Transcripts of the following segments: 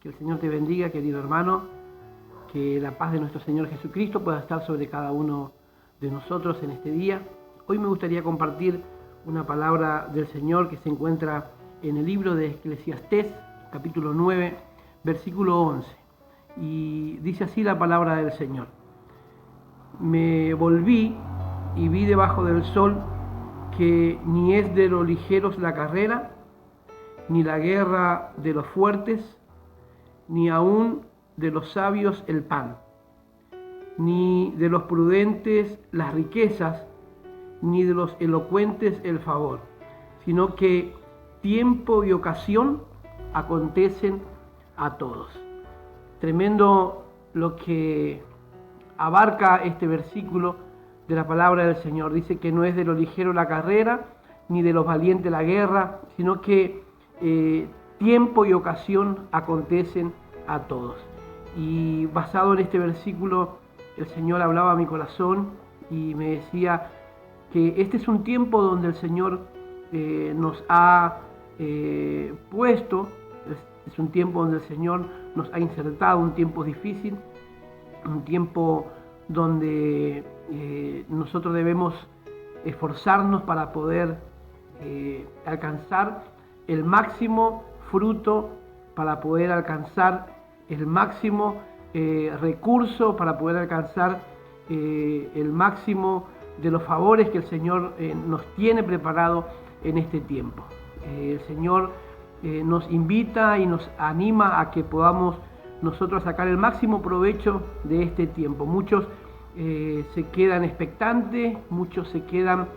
Que el Señor te bendiga, querido hermano, que la paz de nuestro Señor Jesucristo pueda estar sobre cada uno de nosotros en este día. Hoy me gustaría compartir una palabra del Señor que se encuentra en el libro de Eclesiastés, capítulo 9, versículo 11. Y dice así la palabra del Señor. Me volví y vi debajo del sol que ni es de los ligeros la carrera, ni la guerra de los fuertes, ni aun de los sabios el pan, ni de los prudentes las riquezas, ni de los elocuentes el favor, sino que tiempo y ocasión acontecen a todos. Tremendo lo que abarca este versículo de la palabra del Señor. Dice que no es de lo ligero la carrera, ni de los valientes la guerra, sino que tiempo y ocasión acontecen a todos. Y basado en este versículo, el Señor hablaba a mi corazón y me decía que este es un tiempo donde el Señor nos ha puesto, es un tiempo donde el Señor nos ha insertado, un tiempo difícil, un tiempo donde nosotros debemos esforzarnos para poder alcanzar el máximo fruto, para poder alcanzar el máximo recurso, para poder alcanzar el máximo de los favores que el Señor nos tiene preparado en este tiempo. El Señor nos invita y nos anima a que podamos nosotros sacar el máximo provecho de este tiempo. Muchos se quedan expectantes, muchos se quedan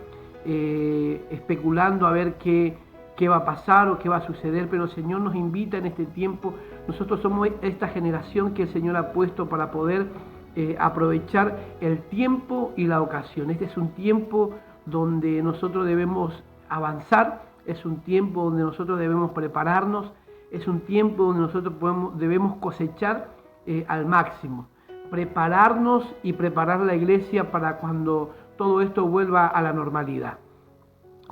especulando a ver qué va a pasar o qué va a suceder, pero el Señor nos invita en este tiempo. Nosotros somos esta generación que el Señor ha puesto para poder aprovechar el tiempo y la ocasión. Este es un tiempo donde nosotros debemos avanzar, es un tiempo donde nosotros debemos prepararnos, es un tiempo donde nosotros debemos cosechar al máximo, prepararnos y preparar la iglesia para cuando todo esto vuelva a la normalidad.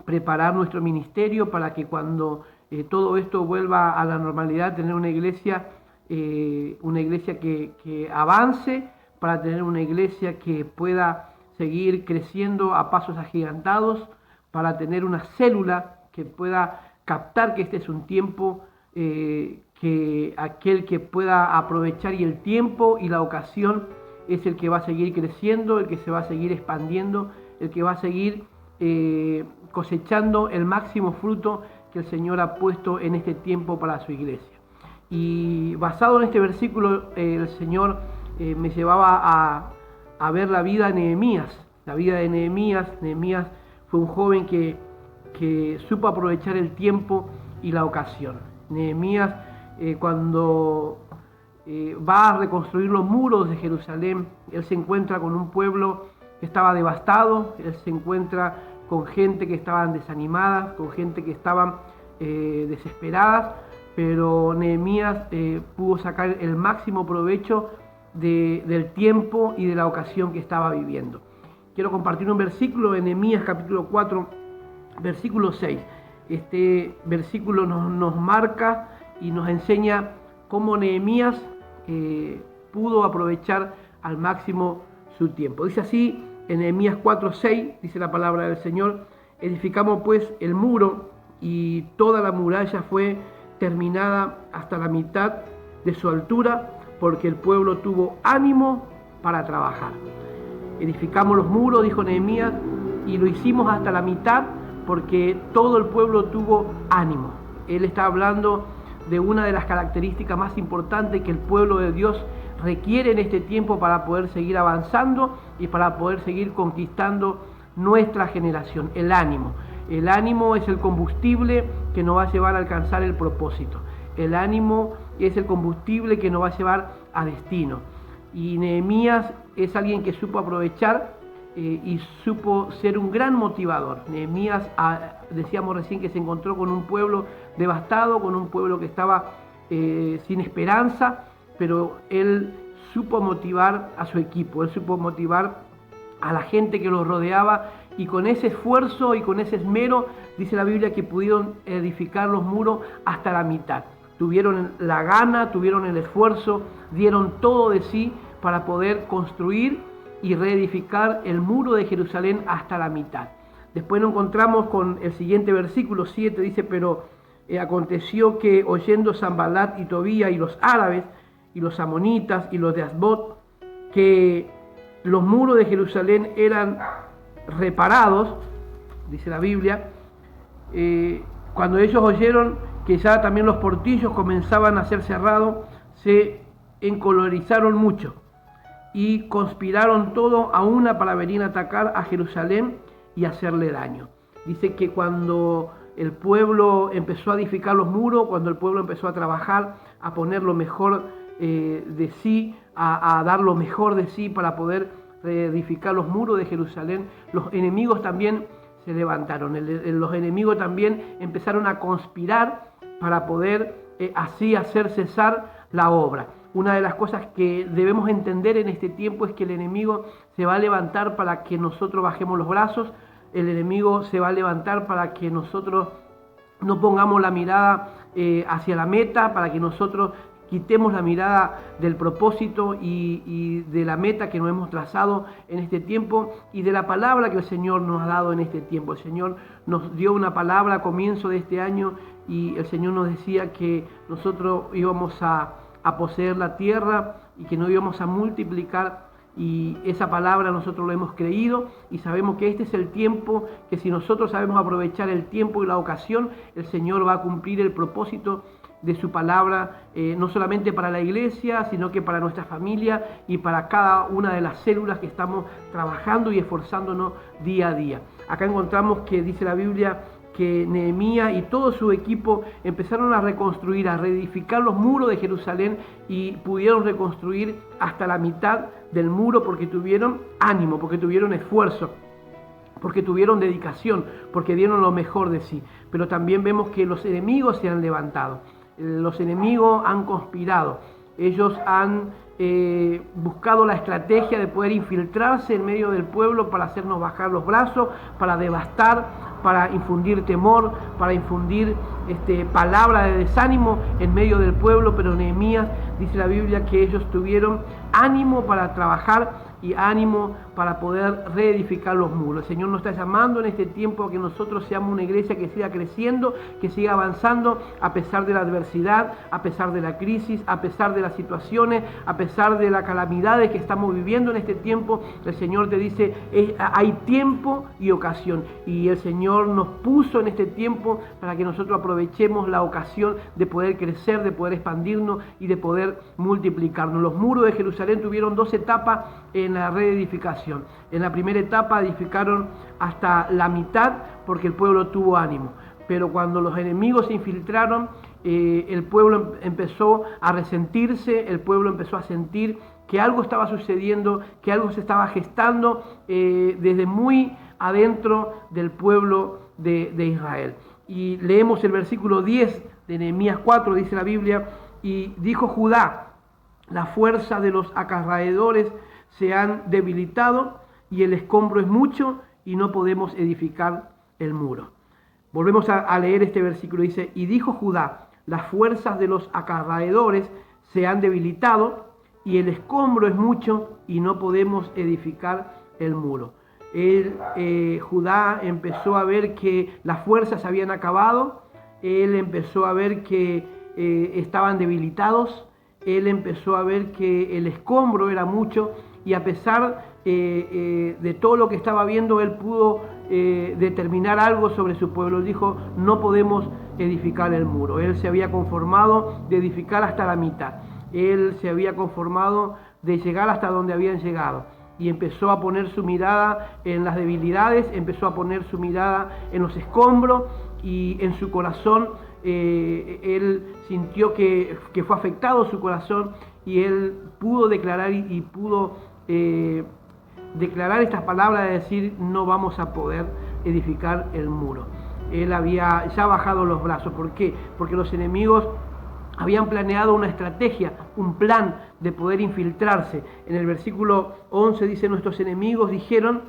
Preparar nuestro ministerio para que cuando todo esto vuelva a la normalidad, tener una iglesia que avance, para tener una iglesia que pueda seguir creciendo a pasos agigantados, para tener una célula que pueda captar que este es un tiempo que aquel que pueda aprovechar, y el tiempo y la ocasión es el que va a seguir creciendo, el que se va a seguir expandiendo, el que va a seguir cosechando el máximo fruto que el Señor ha puesto en este tiempo para su iglesia. Y basado en este versículo, el Señor me llevaba a ver la vida de Nehemías. La vida de Nehemías. Nehemías fue un joven que supo aprovechar el tiempo y la ocasión. Nehemías, cuando va a reconstruir los muros de Jerusalén, él se encuentra con un pueblo que estaba devastado, él se encuentra con gente que estaban desanimadas, con gente que estaban desesperadas, pero Nehemías pudo sacar el máximo provecho del tiempo y de la ocasión que estaba viviendo. Quiero compartir un versículo en Nehemías capítulo 4, versículo 6. Este versículo nos marca y nos enseña cómo Nehemías pudo aprovechar al máximo su tiempo. Dice así en Nehemías 4:6, dice la palabra del Señor: edificamos pues el muro, y toda la muralla fue terminada hasta la mitad de su altura, porque el pueblo tuvo ánimo para trabajar. Edificamos los muros, dijo Nehemías, y lo hicimos hasta la mitad porque todo el pueblo tuvo ánimo. Él está hablando de una de las características más importantes que el pueblo de Dios requiere en este tiempo para poder seguir avanzando y para poder seguir conquistando nuestra generación: el ánimo. El ánimo es el combustible que nos va a llevar a alcanzar el propósito. El ánimo es el combustible que nos va a llevar a destino. Y Nehemías es alguien que supo aprovechar y supo ser un gran motivador. Nehemías, decíamos recién, que se encontró con un pueblo devastado, con un pueblo que estaba sin esperanza, pero él supo motivar a su equipo, él supo motivar a la gente que los rodeaba, y con ese esfuerzo y con ese esmero, dice la Biblia, que pudieron edificar los muros hasta la mitad. tuvieron la gana, tuvieron el esfuerzo, dieron todo de sí para poder construir y reedificar el muro de Jerusalén hasta la mitad. Después nos encontramos con el siguiente versículo 7, dice, pero aconteció que oyendo Sanballat y Tobía y los árabes y los amonitas y los de Asbot, que los muros de Jerusalén eran reparados, dice la Biblia, cuando ellos oyeron que ya también los portillos comenzaban a ser cerrados, se encolerizaron mucho y conspiraron todo a una para venir a atacar a Jerusalén y hacerle daño. Dice que cuando el pueblo empezó a edificar los muros, cuando el pueblo empezó a trabajar, a poner lo mejor de sí, a dar lo mejor de sí para poder reedificar los muros de Jerusalén, los enemigos también se levantaron. Los enemigos también empezaron a conspirar para poder así hacer cesar la obra. Una de las cosas que debemos entender en este tiempo es que el enemigo se va a levantar para que nosotros bajemos los brazos. El enemigo se va a levantar para que nosotros no pongamos la mirada hacia la meta, para que nosotros quitemos la mirada del propósito y de la meta que nos hemos trazado en este tiempo y de la palabra que el Señor nos ha dado en este tiempo. El Señor nos dio una palabra a comienzo de este año y el Señor nos decía que nosotros íbamos a poseer la tierra y que no íbamos a multiplicar, y esa palabra nosotros lo hemos creído y sabemos que este es el tiempo, que si nosotros sabemos aprovechar el tiempo y la ocasión, el Señor va a cumplir el propósito de su palabra, no solamente para la iglesia, sino que para nuestra familia y para cada una de las células que estamos trabajando y esforzándonos día a día. Acá encontramos que dice la Biblia que Nehemías y todo su equipo empezaron a reconstruir, a reedificar los muros de Jerusalén y pudieron reconstruir hasta la mitad del muro porque tuvieron ánimo, porque tuvieron esfuerzo, porque tuvieron dedicación, porque dieron lo mejor de sí. Pero también vemos que los enemigos se han levantado, los enemigos han conspirado, ellos han buscado la estrategia de poder infiltrarse en medio del pueblo para hacernos bajar los brazos, para devastar, para infundir temor, para infundir palabra de desánimo en medio del pueblo. Pero Nehemías, dice la Biblia, que ellos tuvieron ánimo para trabajar y ánimo para poder reedificar los muros. El Señor nos está llamando en este tiempo a que nosotros seamos una iglesia que siga creciendo, que siga avanzando a pesar de la adversidad, a pesar de la crisis, a pesar de las situaciones, a pesar de las calamidades que estamos viviendo en este tiempo. El Señor te dice, hay tiempo y ocasión, y el Señor nos puso en este tiempo para que nosotros aprovechemos la ocasión de poder crecer, de poder expandirnos y de poder multiplicarnos. Los muros de Jerusalén tuvieron 2 etapas en la reedificación. En la primera etapa edificaron hasta la mitad porque el pueblo tuvo ánimo, pero cuando los enemigos se infiltraron, el pueblo empezó a resentirse, el pueblo empezó a sentir que algo estaba sucediendo, que algo se estaba gestando desde muy adentro del pueblo de Israel. Y leemos el versículo 10 de Nehemías 4, dice la Biblia, y dijo Judá, la fuerza de los acarraedores se han debilitado y el escombro es mucho y no podemos edificar el muro. Volvemos a leer este versículo, dice, y dijo Judá, las fuerzas de los acarraedores se han debilitado y el escombro es mucho y no podemos edificar el muro. Judá empezó a ver que las fuerzas se habían acabado, él empezó a ver que estaban debilitados, él empezó a ver que el escombro era mucho, y a pesar de todo lo que estaba viendo, él pudo determinar algo sobre su pueblo. Dijo, no podemos edificar el muro. Él se había conformado de edificar hasta la mitad. Él se había conformado de llegar hasta donde habían llegado. Y empezó a poner su mirada en las debilidades, empezó a poner su mirada en los escombros, y en su corazón él sintió que fue afectado su corazón, y él pudo declarar y pudo declarar estas palabras de decir, no vamos a poder edificar el muro. Él había ya bajado los brazos. ¿Por qué? Porque los enemigos habían planeado una estrategia, un plan de poder infiltrarse. En el versículo 11 dice, nuestros enemigos dijeron,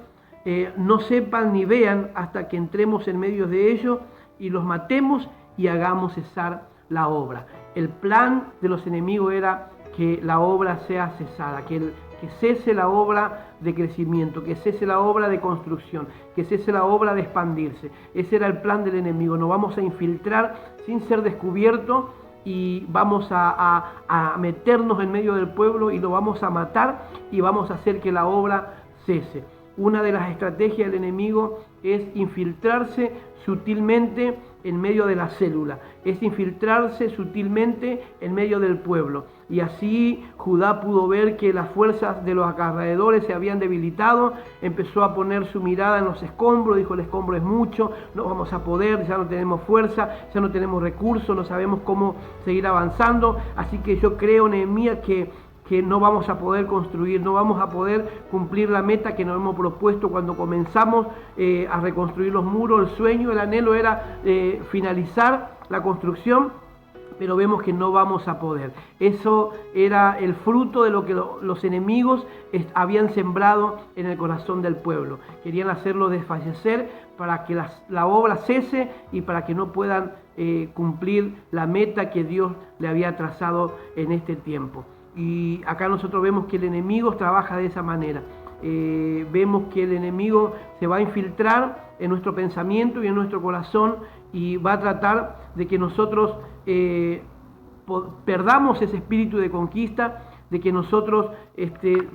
no sepan ni vean hasta que entremos en medio de ellos y los matemos y hagamos cesar la obra. El plan de los enemigos era que la obra sea cesada, que cese la obra de crecimiento, que cese la obra de construcción, que cese la obra de expandirse. Ese era el plan del enemigo. Nos vamos a infiltrar sin ser descubiertos y vamos a meternos en medio del pueblo y lo vamos a matar y vamos a hacer que la obra cese. Una de las estrategias del enemigo es infiltrarse sutilmente en medio de la célula, es infiltrarse sutilmente en medio del pueblo. Y así Judá pudo ver que las fuerzas de los acarreadores se habían debilitado, empezó a poner su mirada en los escombros, dijo: el escombro es mucho, no vamos a poder, ya no tenemos fuerza, ya no tenemos recursos, no sabemos cómo seguir avanzando. Así que yo creo, Nehemías, que no vamos a poder construir, no vamos a poder cumplir la meta que nos hemos propuesto cuando comenzamos a reconstruir los muros. El sueño, el anhelo era finalizar la construcción, pero vemos que no vamos a poder. Eso era el fruto de lo que los enemigos habían sembrado en el corazón del pueblo. Querían hacerlo desfallecer para que la obra cese y para que no puedan cumplir la meta que Dios le había trazado en este tiempo. Y acá nosotros vemos que el enemigo trabaja de esa manera. Vemos que el enemigo se va a infiltrar en nuestro pensamiento y en nuestro corazón y va a tratar de que nosotros perdamos ese espíritu de conquista, de que nosotros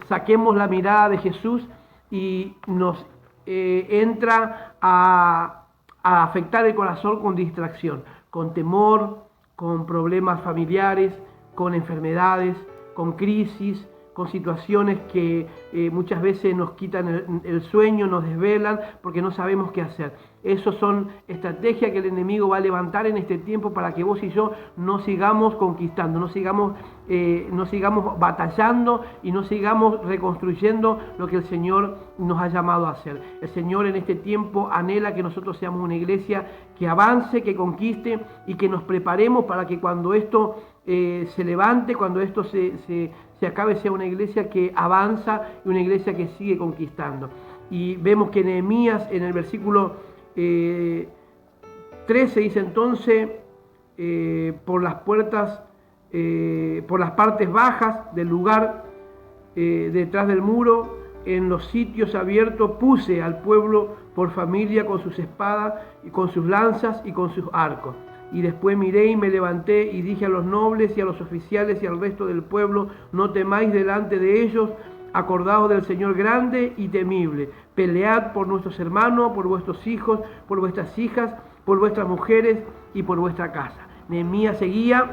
saquemos la mirada de Jesús y nos entra a afectar el corazón con distracción, con temor, con problemas familiares, con enfermedades, con crisis, con situaciones que muchas veces nos quitan el sueño, nos desvelan porque no sabemos qué hacer. Esas son estrategias que el enemigo va a levantar en este tiempo para que vos y yo no sigamos conquistando, no sigamos batallando y no sigamos reconstruyendo lo que el Señor nos ha llamado a hacer. El Señor en este tiempo anhela que nosotros seamos una iglesia que avance, que conquiste y que nos preparemos para que cuando esto se levante, cuando esto se acabe, sea una iglesia que avanza y una iglesia que sigue conquistando. Y vemos que Nehemías en el versículo 13 dice: entonces por las puertas, por las partes bajas del lugar, detrás del muro, en los sitios abiertos, puse al pueblo por familia con sus espadas y con sus lanzas y con sus arcos. Y después miré y me levanté y dije a los nobles y a los oficiales y al resto del pueblo: no temáis delante de ellos, acordaos del Señor grande y temible. Pelead por nuestros hermanos, por vuestros hijos, por vuestras hijas, por vuestras mujeres y por vuestra casa. Nehemías seguía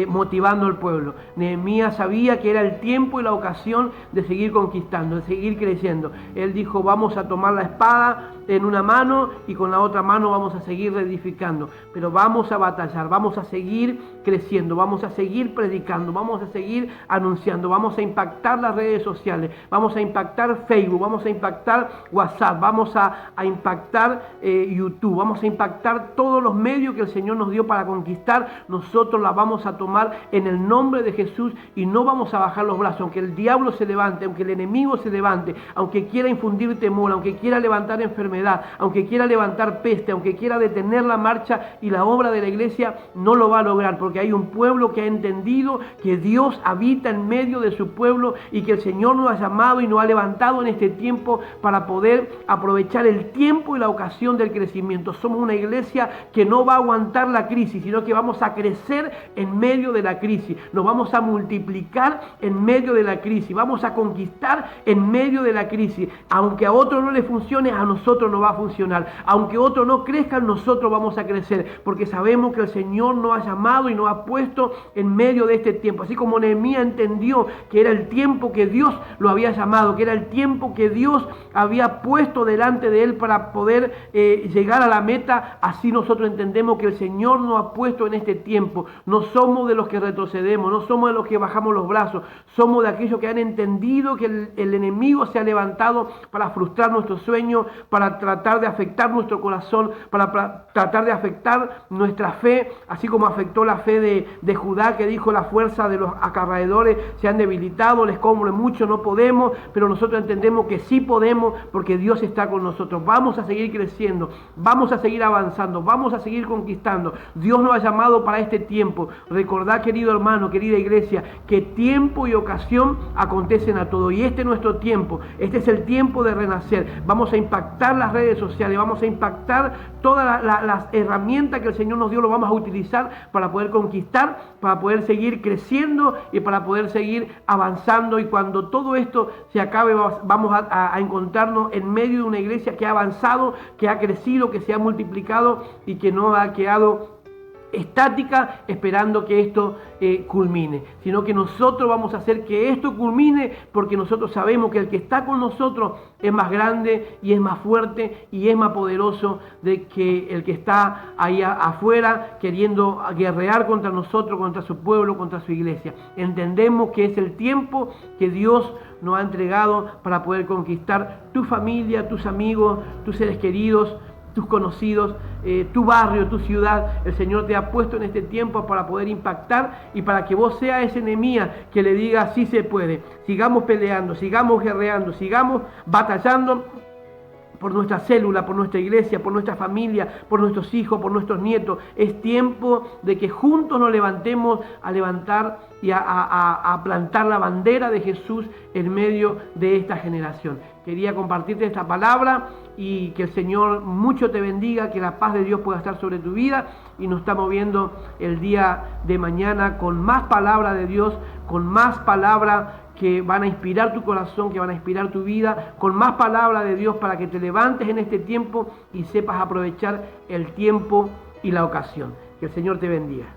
motivando al pueblo. Nehemías sabía que era el tiempo y la ocasión de seguir conquistando, de seguir creciendo. Él dijo: vamos a tomar la espada en una mano y con la otra mano vamos a seguir reedificando, pero vamos a batallar, vamos a seguir creciendo, vamos a seguir predicando, vamos a seguir anunciando, vamos a impactar las redes sociales, vamos a impactar Facebook, vamos a impactar WhatsApp, vamos a impactar YouTube, vamos a impactar todos los medios que el Señor nos dio para conquistar. Nosotros la vamos a tomar en el nombre de Jesús y no vamos a bajar los brazos, aunque el diablo se levante, aunque el enemigo se levante, aunque quiera infundir temor, aunque quiera levantar enfermedad, aunque quiera levantar peste, aunque quiera detener la marcha y la obra de la iglesia, no lo va a lograr, porque hay un pueblo que ha entendido que Dios habita en medio de su pueblo y que el Señor nos ha llamado y nos ha levantado en este tiempo para poder aprovechar el tiempo y la ocasión del crecimiento. Somos una iglesia que no va a aguantar la crisis, sino que vamos a crecer en medio de la crisis, nos vamos a multiplicar en medio de la crisis, vamos a conquistar en medio de la crisis. Aunque a otro no le funcione, a nosotros no va a funcionar. Aunque otro no crezca, nosotros vamos a crecer, porque sabemos que el Señor nos ha llamado y nos ha puesto en medio de este tiempo. Así como Nehemías entendió que era el tiempo que Dios lo había llamado, que era el tiempo que Dios había puesto delante de él para poder llegar a la meta, así nosotros entendemos que el Señor nos ha puesto en este tiempo. No somos de los que retrocedemos, no somos de los que bajamos los brazos, somos de aquellos que han entendido que el enemigo se ha levantado para frustrar nuestros sueños, para tratar de afectar nuestro corazón, para tratar de afectar nuestra fe, así como afectó la fe de Judá, que dijo: la fuerza de los acarreadores se han debilitado, les escombro mucho, no podemos, pero nosotros entendemos que sí podemos, porque Dios está con nosotros. Vamos a seguir creciendo, vamos a seguir avanzando, vamos a seguir conquistando. Dios nos ha llamado para este tiempo. Recordá, querido hermano, querida iglesia, que tiempo y ocasión acontecen a todo. Y este es nuestro tiempo. Este es el tiempo de renacer. Vamos a impactar las redes sociales. Vamos a impactar todas las herramientas que el Señor nos dio. Lo vamos a utilizar para poder conquistar, para poder seguir creciendo y para poder seguir avanzando. Y cuando todo esto se acabe, vamos a encontrarnos en medio de una iglesia que ha avanzado, que ha crecido, que se ha multiplicado y que no ha quedado estática esperando que esto culmine, sino que nosotros vamos a hacer que esto culmine, porque nosotros sabemos que el que está con nosotros es más grande y es más fuerte y es más poderoso de que el que está ahí afuera queriendo guerrear contra nosotros, contra su pueblo, contra su iglesia. Entendemos que es el tiempo que Dios nos ha entregado para poder conquistar tu familia, tus amigos, tus seres queridos, tus conocidos, tu barrio, tu ciudad. El Señor te ha puesto en este tiempo para poder impactar y para que vos seas ese Nehemías que le diga: sí se puede, sigamos peleando, sigamos guerreando, sigamos batallando por nuestra célula, por nuestra iglesia, por nuestra familia, por nuestros hijos, por nuestros nietos. Es tiempo de que juntos nos levantemos a levantar y a plantar la bandera de Jesús en medio de esta generación. Quería compartirte esta palabra y que el Señor mucho te bendiga, que la paz de Dios pueda estar sobre tu vida, y nos estamos viendo el día de mañana con más palabra de Dios, con más palabra que van a inspirar tu corazón, que van a inspirar tu vida, con más palabra de Dios para que te levantes en este tiempo y sepas aprovechar el tiempo y la ocasión. Que el Señor te bendiga.